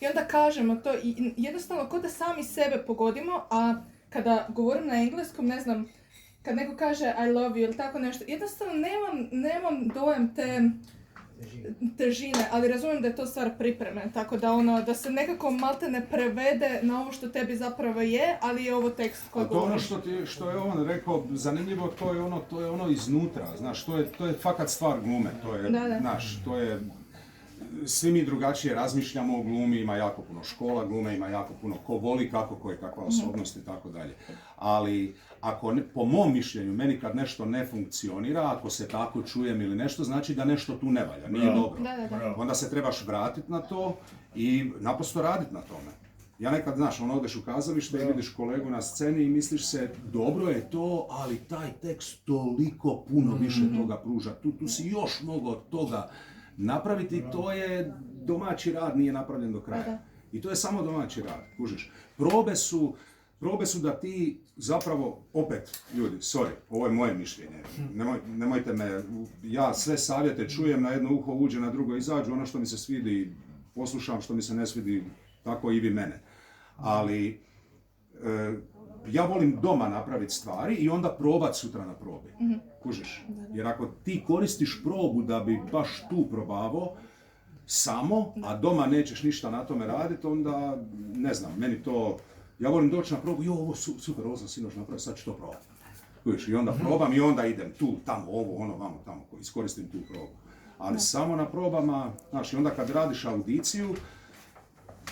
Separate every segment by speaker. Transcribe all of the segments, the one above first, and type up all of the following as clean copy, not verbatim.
Speaker 1: i onda kažemo to i jednostavno kao da sami sebe pogodimo, a kada govorim na engleskom, ne znam, kad neko kaže I love you ili tako nešto, jednostavno nemam dojam te težine, ali razumijem da je to stvar pripreme, tako da da se nekako malte ne prevede na ovo što tebi zapravo je, ali je ovo tekst koji
Speaker 2: govori. A to ono što je on rekao, zanimljivo, to je ono iznutra, znaš, to je fakat stvar glume, to je, znaš, to je, svi mi drugačije razmišljamo o glumi, ima jako puno škola glume, ima jako puno ko voli kako, ko je kakva osobnost i tako dalje. Ali, po mom mišljenju, meni kad nešto ne funkcionira, ako se tako čujem ili nešto, znači da nešto tu ne valja, nije dobro. Onda se trebaš vratiti na to i naprosto raditi na tome. Ja nekad, znaš, odeš u kazalište i vidiš kolegu na sceni i misliš se, dobro je to, ali taj tekst toliko puno više toga pruža, tu si još mnogo od toga napraviti, to je domaći rad, nije napravljen do kraja. I to je samo domaći rad, kužiš. Probe su da ti zapravo, opet, ljudi, sorry, ovo je moje mišljenje, nemojte me, ja sve savjete čujem, na jedno uho uđe, na drugo izađu, ono što mi se svidi, poslušam, što mi se ne svidi, tako i vi mene. Ali, ja volim doma napraviti stvari i onda probat sutra na probi, kužiš. Jer ako ti koristiš probu da bi baš tu probavao samo, a doma nećeš ništa na tome raditi, onda, ne znam, meni to, ja volim doći na probu, ovo super, ovo sam sinoć napravio, sad ću to probati. Kužiš, i onda probam i onda idem tu, tamo, ovo, ono, vamo, tamo, iskoristim tu probu. Ali samo na probama, znaš, i onda kad radiš audiciju,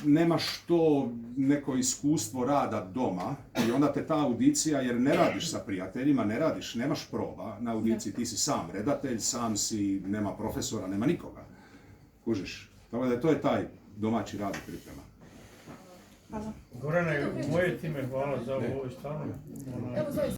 Speaker 2: nemaš to neko iskustvo rada doma i onda te ta audicija, jer ne radiš sa prijateljima, nemaš proba na audiciji, ti si sam redatelj, sam si, nema profesora, nema nikoga. Kužiš? Tako da to je taj domaći rad i priprema.
Speaker 1: Hvala.
Speaker 3: Gorane, moje time hvala za ovo stvarno.